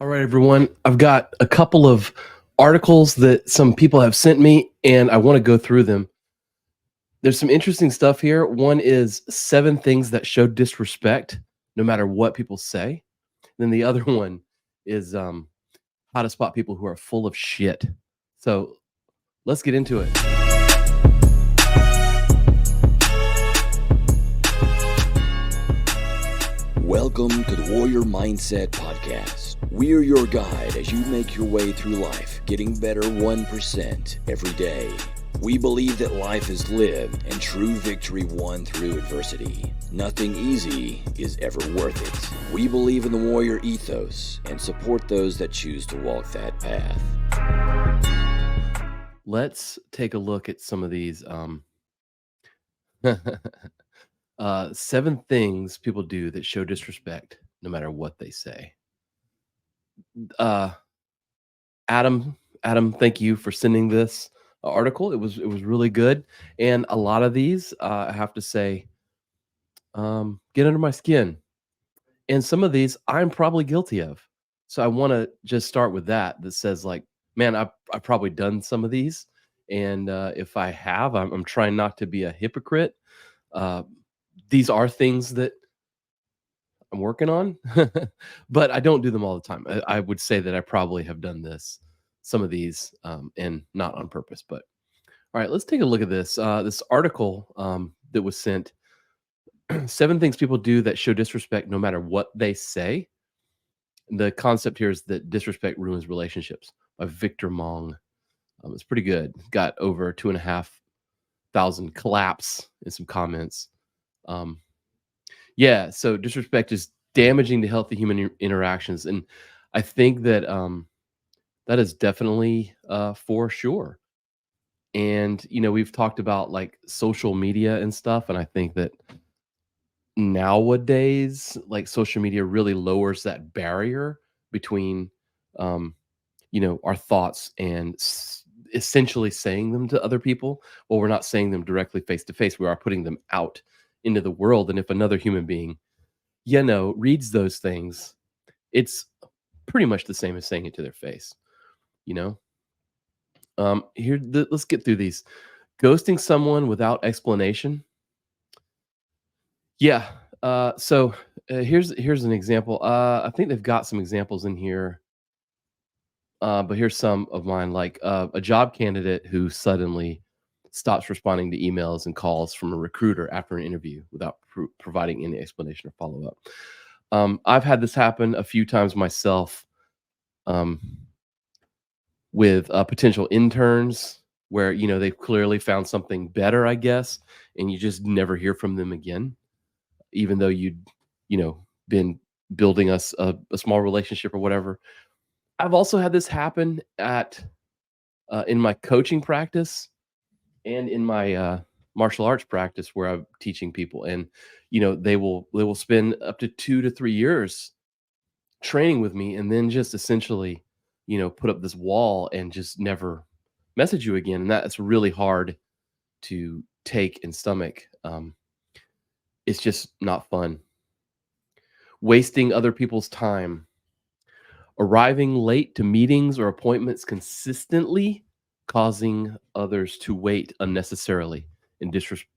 All right, everyone. I've got a couple of articles that some people have sent me, and I want to go through them. There's some interesting stuff here. One is 7 things that show disrespect, no matter what people say. Then the other one is how to spot people who are full of shit. So let's get into it. Welcome to the Warrior Mindset Podcast. We're your guide as you make your way through life, getting better 1% every day. We believe that life is lived and true victory won through adversity. Nothing easy is ever worth it. We believe in the warrior ethos and support those that choose to walk that path. Let's take a look at some of these 7 things people do that show disrespect, no matter what they say. Uh, Adam, thank you for sending this article. It was really good, and a lot of these, I have to say, get under my skin, and some of these I'm probably guilty of. So I want to just start with that. That says like, man, I've probably done some of these, and if I have, I'm trying not to be a hypocrite. Uh, these are things that I'm working on, but I don't do them all the time. I would say that I probably have done some of these, and not on purpose. But all right, let's take a look at this. This article that was sent: 7 things people do that show disrespect, no matter what they say. The concept here is that disrespect ruins relationships, by Victor Mong. It's pretty good. Got over 2,500 claps and some comments. Um, Yeah, so disrespect is damaging to healthy human interactions, and I think that that is definitely for sure. And we've talked about like social media and stuff, and I think that nowadays, like social media really lowers that barrier between um, our thoughts and essentially saying them to other people. Well, we're not saying them directly face to face. We are putting them out into the world, and if another human being reads those things, it's pretty much the same as saying it to their face, you know? Let's get through these. Ghosting someone without explanation. Yeah. Here's an example. I think they've got some examples in here, but here's some of mine. Like a job candidate who suddenly stops responding to emails and calls from a recruiter after an interview without providing any explanation or follow up. I've had this happen a few times myself, um, with potential interns where they've clearly found something better, I guess, and you just never hear from them again, even though you'd been building us a small relationship or whatever. I've also had this happen at in my coaching practice and in my martial arts practice where I'm teaching people, and they will spend up to 2 to 3 years training with me, and then just essentially, put up this wall and just never message you again. And that's really hard to take and stomach. It's just not fun. Wasting other people's time, arriving late to meetings or appointments consistently, causing others to wait unnecessarily, and disrupting,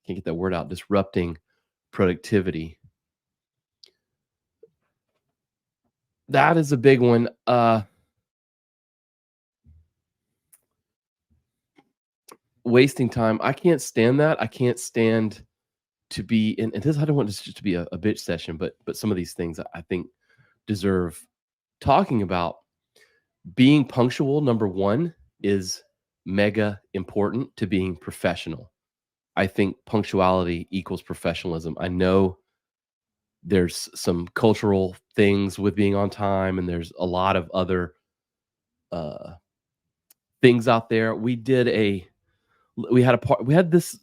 can't get that word out, disrupting productivity. That is a big one. Wasting time. I can't stand that. I can't stand to be in, and this, I don't want this just to be a bitch session, but some of these things I think deserve talking about. Being punctual, number one, is mega important to being professional. I think punctuality equals professionalism. I know there's some cultural things with being on time, and there's a lot of other uh, things out there. We had this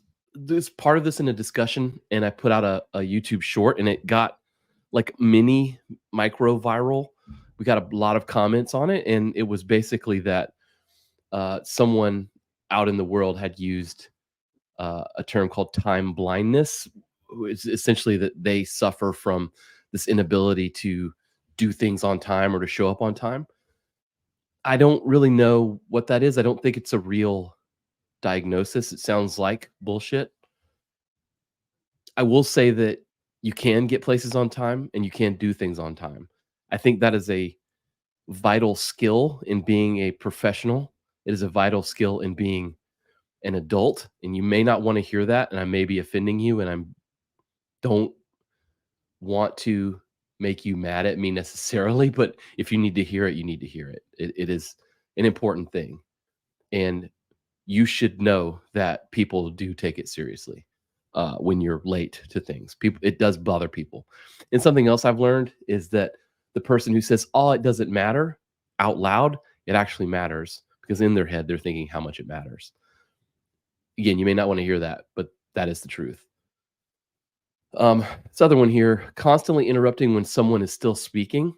part of this in a discussion, and I put out a YouTube short, and it got like mini micro viral. We got a lot of comments on it, and it was basically that someone out in the world had used a term called time blindness. It's essentially that they suffer from this inability to do things on time or to show up on time. I don't really know what that is. I don't think it's a real diagnosis. It sounds like bullshit. I will say that you can get places on time and you can do things on time. I think that is a vital skill in being a professional. It is a vital skill in being an adult, and you may not want to hear that, and I may be offending you, and I don't want to make you mad at me necessarily, but if you need to hear it, you need to hear it. It is an important thing, and you should know that people do take it seriously when you're late to things. People, it does bother people. And something else I've learned is that the person who says, "Oh, it doesn't matter," out loud, it actually matters because in their head they're thinking how much it matters. Again, you may not want to hear that, but that is the truth. This other one here, constantly interrupting when someone is still speaking.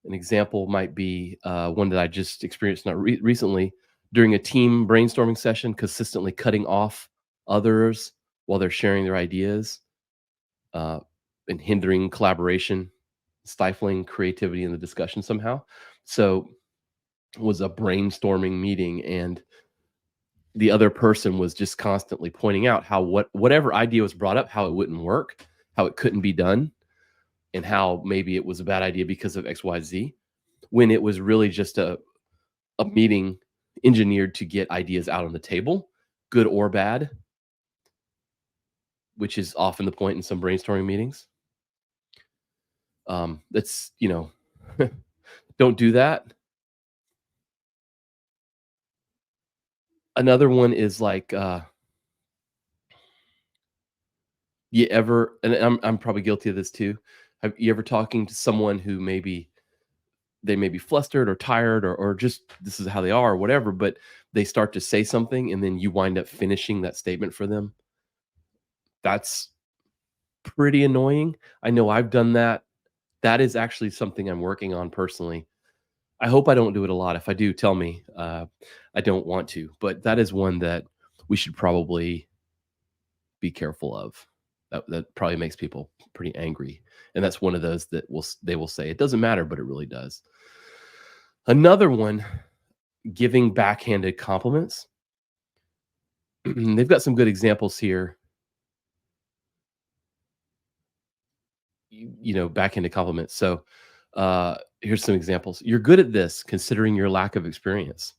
An example might be one that I just experienced not recently during a team brainstorming session, consistently cutting off others while they're sharing their ideas uh, and hindering collaboration, stifling creativity in the discussion somehow. So it was a brainstorming meeting, and the other person was just constantly pointing out how whatever idea was brought up, how it wouldn't work, how it couldn't be done, and how maybe it was a bad idea because of XYZ, when it was really just a meeting engineered to get ideas out on the table, good or bad, which is often the point in some brainstorming meetings. That's, don't do that. Another one is like, you ever, and I'm probably guilty of this too. Have you ever talking to someone who maybe they may be flustered or tired or just this is how they are or whatever, but they start to say something and then you wind up finishing that statement for them? That's pretty annoying. I know I've done that. That is actually something I'm working on personally. I hope I don't do it a lot. If I do, tell me. I don't want to, but that is one that we should probably be careful of. That probably makes people pretty angry, and that's one of those that they will say it doesn't matter, but it really does. Another one, giving backhanded compliments. They've got some good examples here. Backhanded compliments. So, here's some examples. You're good at this, considering your lack of experience.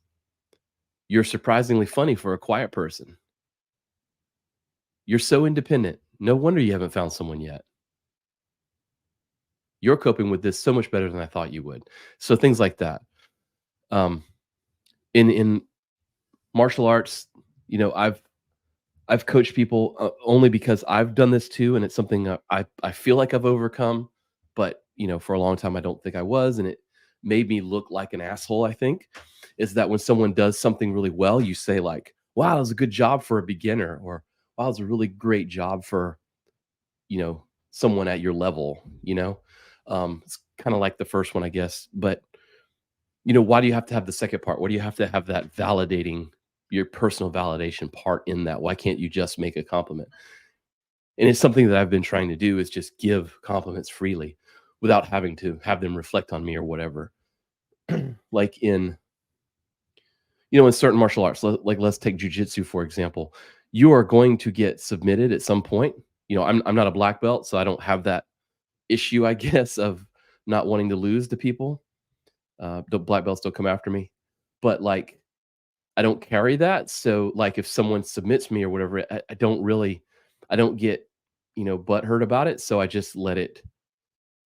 You're surprisingly funny for a quiet person. You're so independent. No wonder you haven't found someone yet. You're coping with this so much better than I thought you would. So things like that. Um, in martial arts, I've coached people only because I've done this too, and it's something I feel like I've overcome. But for a long time, I don't think I was, and it made me look like an asshole. I think is that when someone does something really well, you say like, "Wow, that was a good job for a beginner," or "Wow, it was a really great job for someone at your level." It's kind of like the first one, I guess. But why do you have to have the second part? Why do you have to have that validating your personal validation part in that? Why can't you just make a compliment? And it's something that I've been trying to do is just give compliments freely without having to have them reflect on me or whatever. Like in certain martial arts, like let's take jujitsu, for example. You are going to get submitted at some point. I'm not a black belt, so I don't have that issue, I guess, of not wanting to lose to people. The black belts don't come after me. But like I don't carry that. So, like, if someone submits me or whatever, I don't get, butthurt about it. So I just let it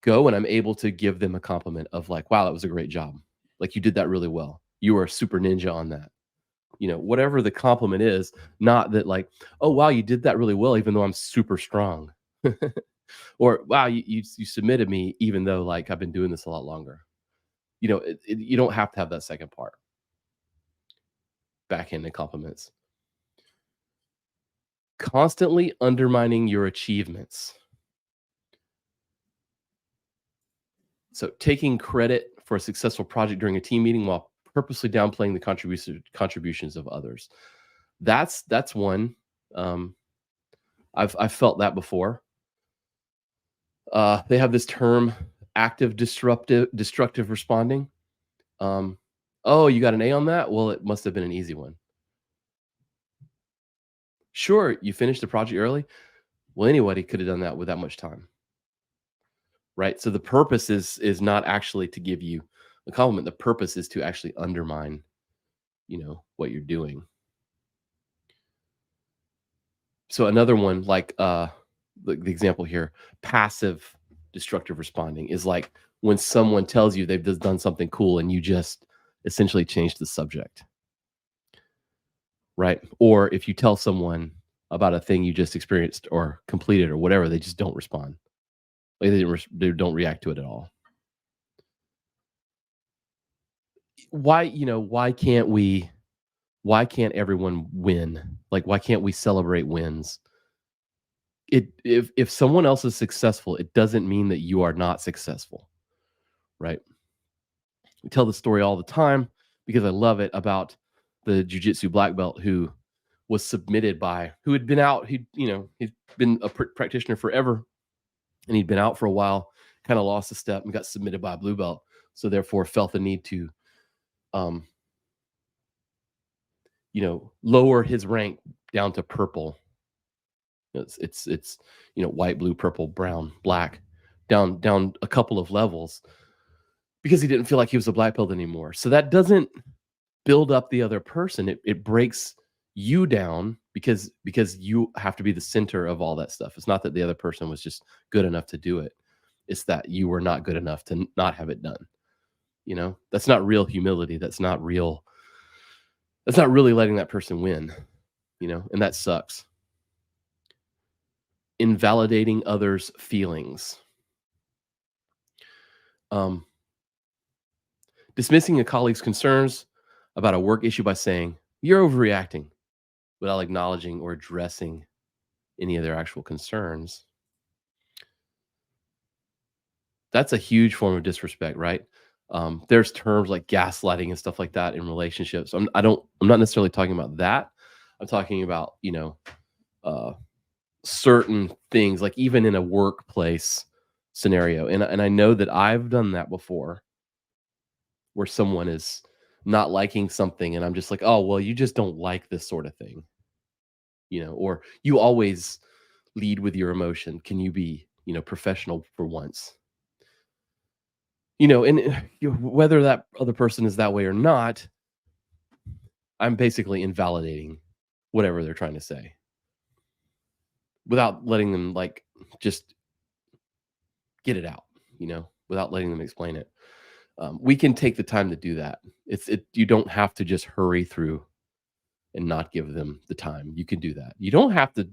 go, and I'm able to give them a compliment of like, "Wow, that was a great job. Like, you did that really well. You were a super ninja on that." Whatever the compliment is, not that like, "Oh, wow, you did that really well, even though I'm super strong," or "Wow, you submitted me, even though like I've been doing this a lot longer." You don't have to have that second part. Backhanded compliments. Constantly undermining your achievements. So taking credit for a successful project during a team meeting while purposely downplaying the contributions of others. That's one. Um, I've felt that before. They have this term, active destructive responding. Um, oh, you got an A on that? Well, it must have been an easy one. Sure, you finished the project early. Well, anybody could have done that with that much time, right? So the purpose is not actually to give you a compliment. The purpose is to actually undermine, what you're doing. So another one, like the example here, passive destructive responding is like when someone tells you they've just done something cool and you just essentially change the subject, right? Or if you tell someone about a thing you just experienced or completed or whatever, they just don't respond. Like they don't react to it at all. Why can't everyone win? Like why can't we celebrate wins? If someone else is successful, it doesn't mean that you are not successful, right? We tell the story all the time because I love it about the jujitsu black belt who had been out, he'd been a practitioner forever and he'd been out for a while, kind of lost a step and got submitted by a blue belt. So therefore felt the need to, um, lower his rank down to purple. It's white, blue, purple, brown, black, down a couple of levels because he didn't feel like he was a black belt anymore. So that doesn't build up the other person. It breaks you down because you have to be the center of all that stuff. It's not that the other person was just good enough to do it. It's that you were not good enough to not have it done. That's not real humility. That's not really letting that person win, and that sucks. Invalidating others' feelings. Um, Dismissing a colleague's concerns about a work issue by saying, you're overreacting, without acknowledging or addressing any of their actual concerns. That's a huge form of disrespect, right? There's terms like gaslighting and stuff like that in relationships. I'm not necessarily talking about that. I'm talking about, uh, certain things, like even in a workplace scenario. And I know that I've done that before where someone is not liking something and I'm just like, "Oh, well, you just don't like this sort of thing." Or you always lead with your emotion. Can you be, professional for once? And whether that other person is that way or not, I'm basically invalidating whatever they're trying to say without letting them like just get it out, without letting them explain it. We can take the time to do that. You don't have to just hurry through and not give them the time. You can do that. You don't have to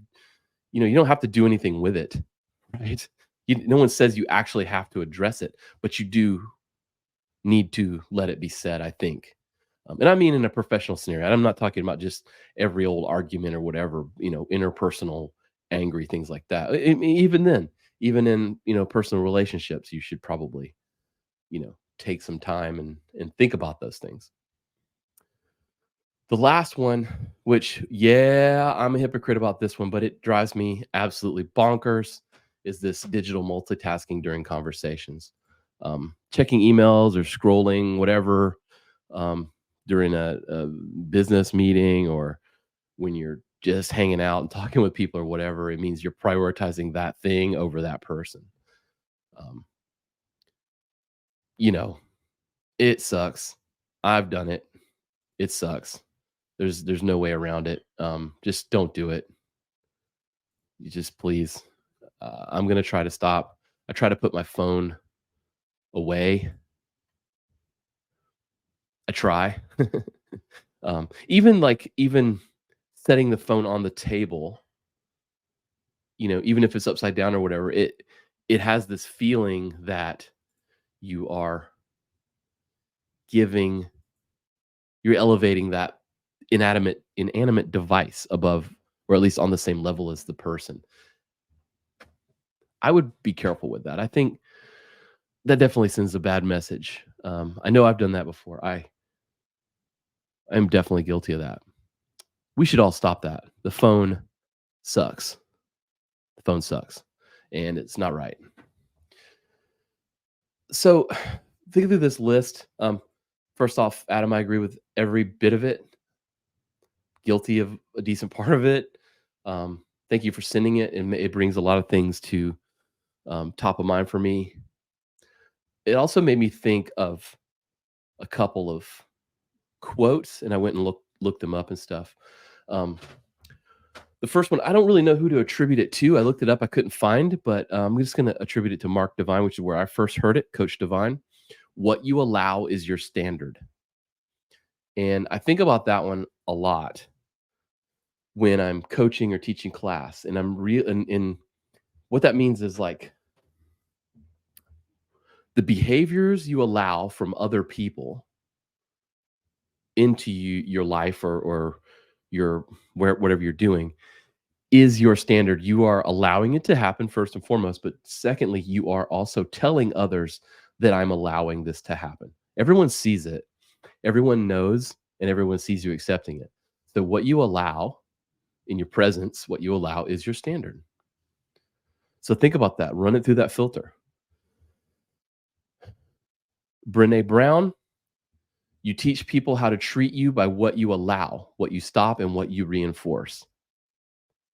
do anything with it, right? No one says you actually have to address it, but you do need to let it be said, I think. And I mean in a professional scenario. I'm not talking about just every old argument or whatever, interpersonal angry things like that. Even then, even in, personal relationships, you should probably, take some time and think about those things. The last one, which, yeah, I'm a hypocrite about this one, but it drives me absolutely bonkers, is this digital multitasking during conversations. Checking emails or scrolling, whatever, um, during a business meeting or when you're just hanging out and talking with people or whatever, it means you're prioritizing that thing over that person. Um, you know, it sucks. I've done it. It sucks. There's no way around it. Just don't do it. You just please. I'm gonna try to stop. I try to put my phone away. I try. Even setting the phone on the table, even if it's upside down or whatever, it has this feeling that you are giving you're elevating that inanimate device above or at least on the same level as the person. I would be careful with that. I think that definitely sends a bad message. I know I've done that before. I'm definitely guilty of that. We should all stop that. The phone sucks. The phone sucks, and it's not right. So thinking through this list, first off, Adam, I agree with every bit of it. Guilty of a decent part of it. Thank you for sending it, and it brings a lot of things to top of mind for me. It also made me think of a couple of quotes, and I went and looked them up and stuff. Um, the first one, I don't really know who to attribute it to. I looked it up, I couldn't find, but I'm just going to attribute it to Mark Divine, which is where I first heard it. Coach Divine. What you allow is your standard, and I think about that one a lot when I'm coaching or teaching class, and I'm real. And what that means is like the behaviors you allow from other people into your life or your whatever you're doing is your standard. You are allowing it to happen first and foremost, but secondly, you are also telling others that I'm allowing this to happen. Everyone sees it, everyone knows, and everyone sees you accepting it. So what you allow in your presence, what you allow is your standard. So think about that. Run it through that filter. Brene Brown, you teach people how to treat you by what you allow, what you stop, and what you reinforce.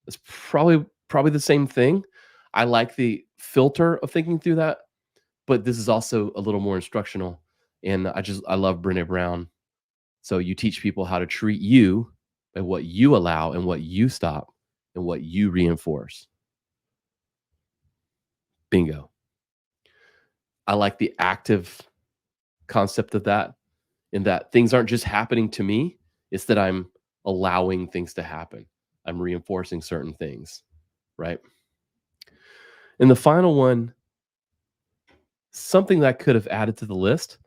It's probably the same thing. I like the filter of thinking through that, but this is also a little more instructional. And I love Brene Brown. So you teach people how to treat you by what you allow and what you stop and what you reinforce. Bingo. I like the active concept of that, in that things aren't just happening to me, it's that I'm allowing things to happen. I'm reinforcing certain things, right? And the final one, something that I could have added to the list,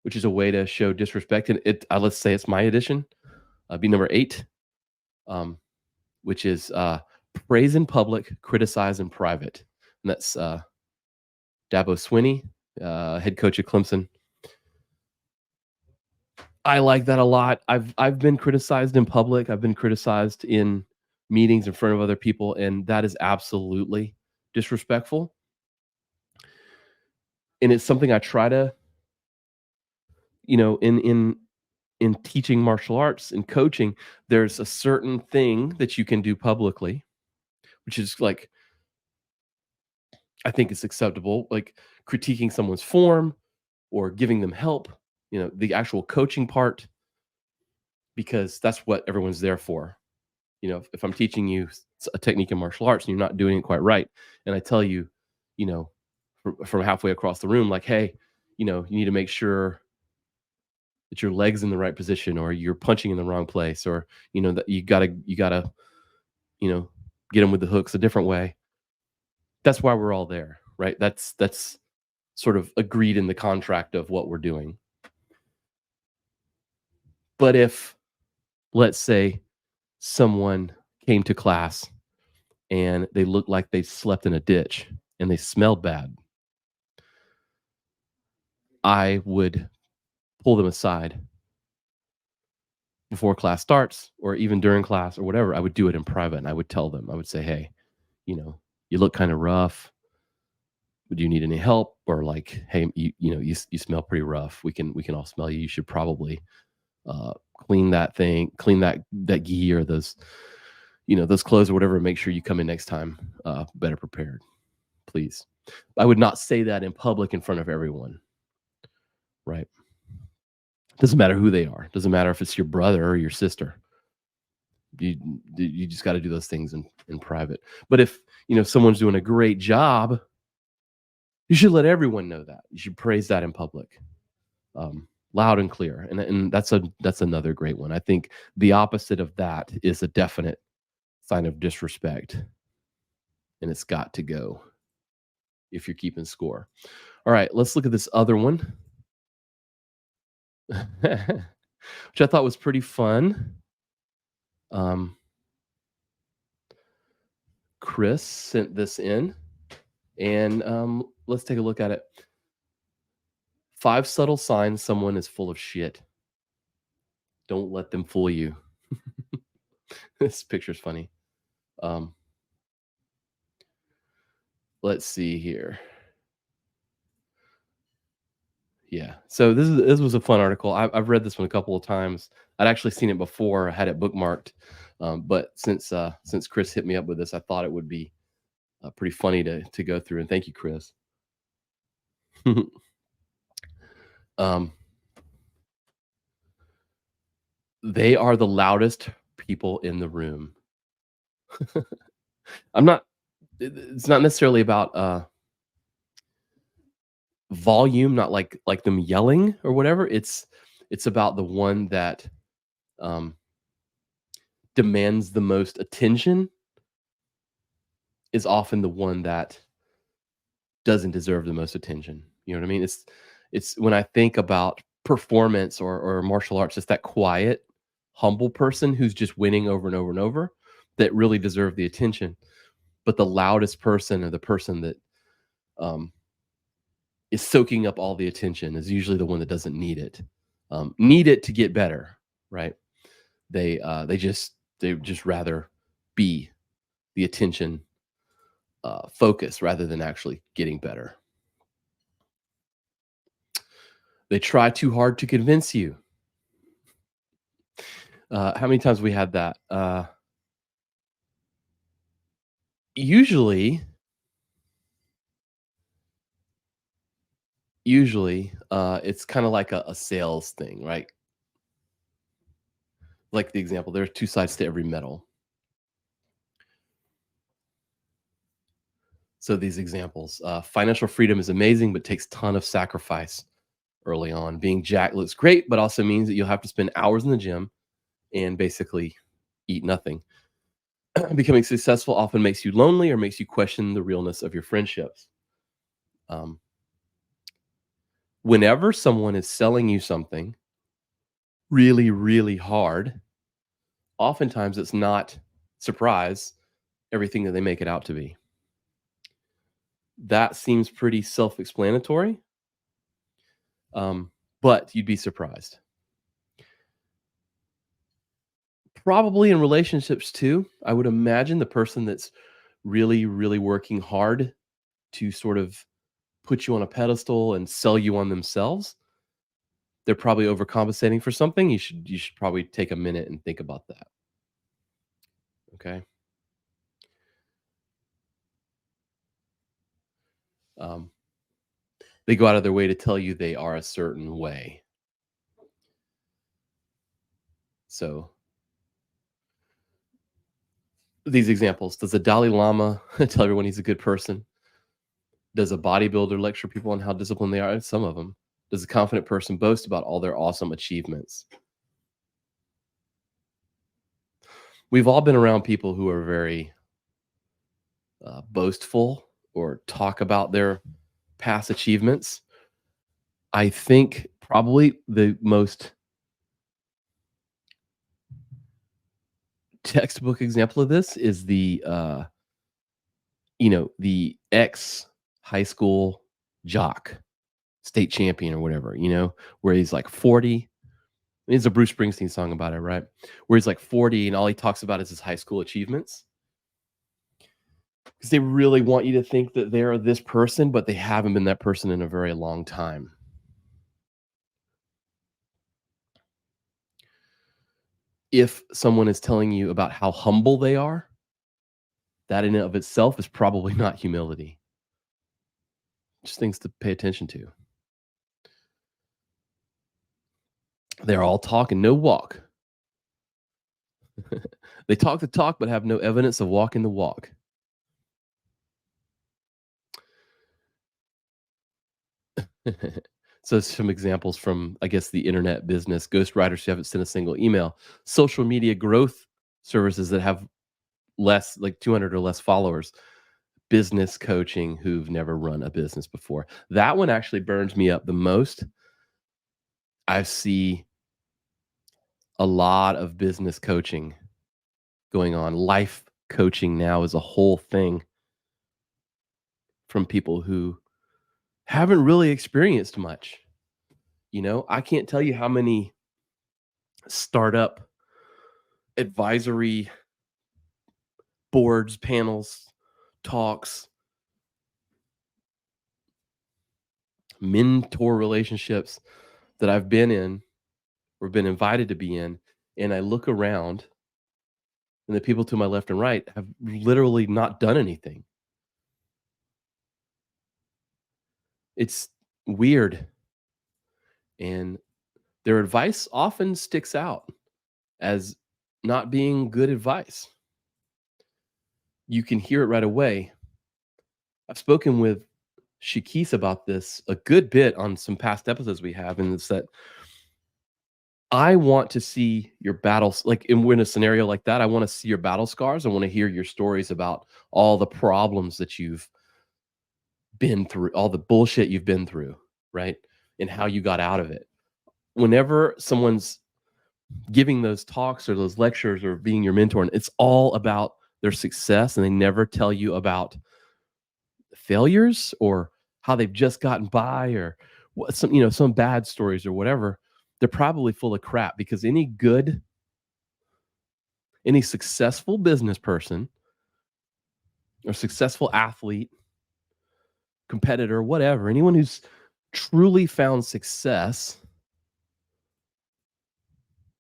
which is a way to show disrespect. And let's say it's my edition, be number 8, um, which is praise in public, criticize in private. And that's Dabo Swinney, head coach at Clemson. I like that a lot. I've been criticized in public. I've been criticized in meetings in front of other people, and that is absolutely disrespectful. And it's something I try to, in teaching martial arts and coaching, there's a certain thing that you can do publicly, which is like, I think it's acceptable, like critiquing someone's form or giving them help, the actual coaching part, because that's what everyone's there for. If I'm teaching you a technique in martial arts and you're not doing it quite right, and I tell you, you know, from halfway across the room, like, hey, you need to make sure that your leg's in the right position, or you're punching in the wrong place, or that you gotta you know get them with the hooks a different way. That's why we're all there, right? That's sort of agreed in the contract of what we're doing. But if, let's say, someone came to class and they looked like they slept in a ditch and they smelled bad, I would pull them aside before class starts or even during class or whatever. I would do it in private, and I would tell them, I would say, hey, you know, you look kind of rough. Would you need any help? Or like, hey, you smell pretty rough. We can all smell you. You should probably clean that thing, clean that gi or those clothes or whatever. Make sure you come in next time better prepared, please. I would not say that in public in front of everyone, right? Doesn't matter who they are. Doesn't matter if it's your brother or your sister. You just got to do those things in private. But if someone's doing a great job, you should let everyone know that. You should praise that in public, loud and clear. And that's another great one. I think the opposite of that is a definite sign of disrespect, and it's got to go if you're keeping score. All right, let's look at this other one, which I thought was pretty fun. Chris sent this in, and let's take a look at it. 5 subtle signs someone is full of shit. Don't let them fool you. This picture's funny. Let's see here. Yeah. So this was a fun article. I've read this one a couple of times. I'd actually seen it before. I had it bookmarked, but since Chris hit me up with this, I thought it would be pretty funny to go through. And thank you, Chris. um, they are the loudest people in the room. I'm not. It's not necessarily about volume, not like them yelling or whatever. It's about the one that um, demands the most attention is often the one that doesn't deserve the most attention. You know what I mean? It's when I think about performance or martial arts, it's that quiet, humble person who's just winning over and over and over that really deserve the attention. But the loudest person or the person that um, is soaking up all the attention is usually the one that doesn't need it to get better, right? They just rather be the attention focus rather than actually getting better. They try too hard to convince you. How many times we had that? Usually, it's kind of like a sales thing, right? Like the example, there are two sides to every metal. So these examples, financial freedom is amazing, but takes ton of sacrifice early on. Being jacked looks great, but also means that you'll have to spend hours in the gym and basically eat nothing. Becoming successful often makes you lonely or makes you question the realness of your friendships. Um, Whenever someone is selling you something really, really hard, oftentimes it's not surprise everything that they make it out to be. That seems pretty self-explanatory, but you'd be surprised. Probably in relationships too. I would imagine the person that's really, really working hard to sort of put you on a pedestal and sell you on themselves, they're probably overcompensating for something. You should probably take a minute and think about that. Okay. Um, they go out of their way to tell you they are a certain way. So these examples: does the Dalai Lama tell everyone he's a good person? Does a bodybuilder lecture people on how disciplined they are? Some of them. Does a confident person boast about all their awesome achievements? We've all been around people who are very boastful or talk about their past achievements. I think probably the most textbook example of this is the ex high school jock, state champion or whatever, where he's like 40. It's a Bruce Springsteen song about it, right? Where he's like 40 and all he talks about is his high school achievements. Because they really want you to think that they're this person, but they haven't been that person in a very long time. If someone is telling you about how humble they are, that in and of itself is probably not humility. Just things to pay attention to. They're all talk and no walk. They talk the talk, but have no evidence of walking the walk. So some examples from, I guess, the internet business: ghostwriters who haven't sent a single email, social media growth services that have less, like 200 or less followers, business coaching who've never run a business before. That one actually burns me up the most. I see a lot of business coaching going on. Life coaching now is a whole thing from people who haven't really experienced much. I can't tell you how many startup advisory boards, panels, talks, mentor relationships that I've been in or been invited to be in, and I look around and the people to my left and right have literally not done anything. It's weird, and their advice often sticks out as not being good advice. You can hear it right away. I've spoken with Shakis about this a good bit on some past episodes we have, and it's that I want to see your battles. Like in a scenario like that, I want to see your battle scars. I want to hear your stories about all the problems that you've been through, all the bullshit you've been through, right? And how you got out of it. Whenever someone's giving those talks or those lectures or being your mentor, and it's all about their success, and they never tell you about failures or how they've just gotten by or what some some bad stories or whatever. They're probably full of crap, because any successful business person or successful athlete, competitor, whatever, anyone who's truly found success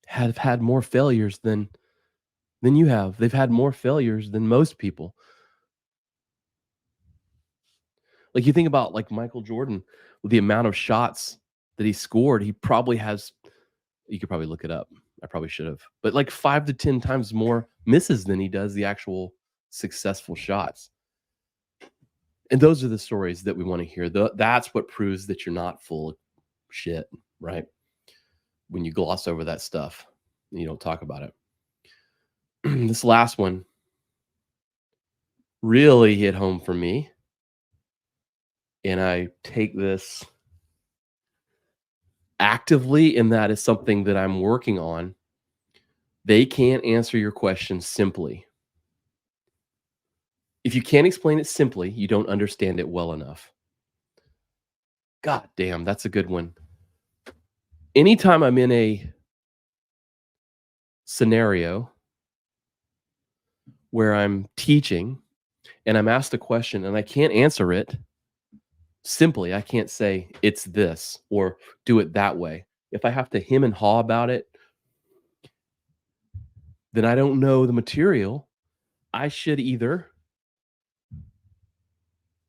have had more failures than you have. They've had more failures than most people. Like, you think about, like, Michael Jordan, with the amount of shots that he scored, he probably has, you could probably look it up. I probably should have. But, like, 5 to 10 times more misses than he does the actual successful shots. And those are the stories that we wanna hear. That's what proves that you're not full of shit, right? When you gloss over that stuff and you don't talk about it. This last one really hit home for me, and I take this actively, and that is something that I'm working on. They can't answer your question simply. If you can't explain it simply, you don't understand it well enough. God damn, that's a good one. Anytime I'm in a scenario where I'm teaching and I'm asked a question and I can't answer it simply, I can't say it's this or do it that way. If I have to hem and haw about it, then I don't know the material. I should either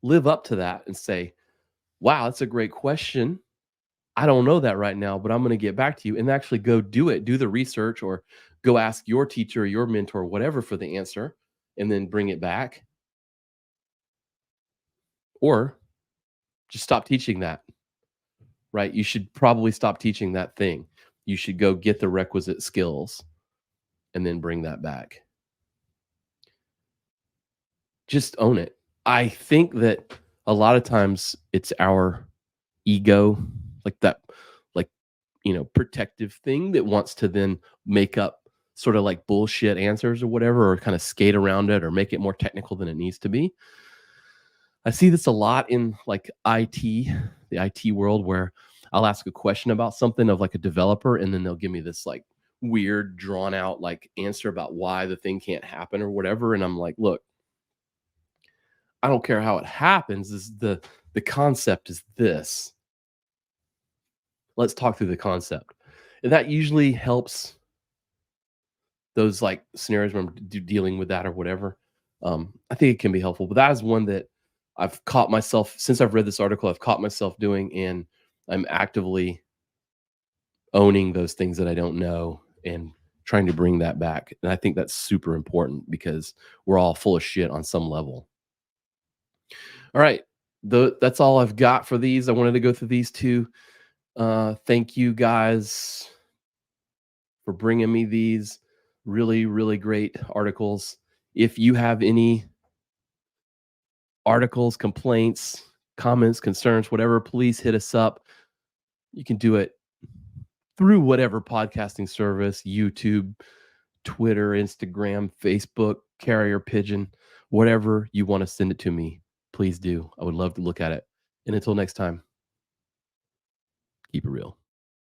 live up to that and say, wow, that's a great question. I don't know that right now, but I'm going to get back to you, and actually go do it, do the research, or go ask your teacher or your mentor, whatever, for the answer, and then bring it back. Or just stop teaching that, right? You should probably stop teaching that thing. You should go get the requisite skills and then bring that back. Just own it. I think that a lot of times it's our ego, like that, like, protective thing that wants to then make up sort of like bullshit answers or whatever, or kind of skate around it or make it more technical than it needs to be. I see this a lot in like the IT world, where I'll ask a question about something of like a developer, and then they'll give me this like weird, drawn out like answer about why the thing can't happen or whatever. And I'm like, look, I don't care how it happens. Is the concept is this. Let's talk through the concept. And that usually helps those like scenarios when I'm dealing with that or whatever. I think it can be helpful, but that is one that I've caught myself, since I've read this article, I've caught myself doing, and I'm actively owning those things that I don't know and trying to bring that back. And I think that's super important, because we're all full of shit on some level. All right. That's all I've got for these. I wanted to go through these two. Thank you guys for bringing me these really, really great articles. If you have any articles, complaints, comments, concerns, whatever, please hit us up. You can do it through whatever podcasting service: YouTube, Twitter, Instagram, Facebook, Carrier Pigeon, whatever you want to send it to me. Please do. I would love to look at it. And until next time, keep it real.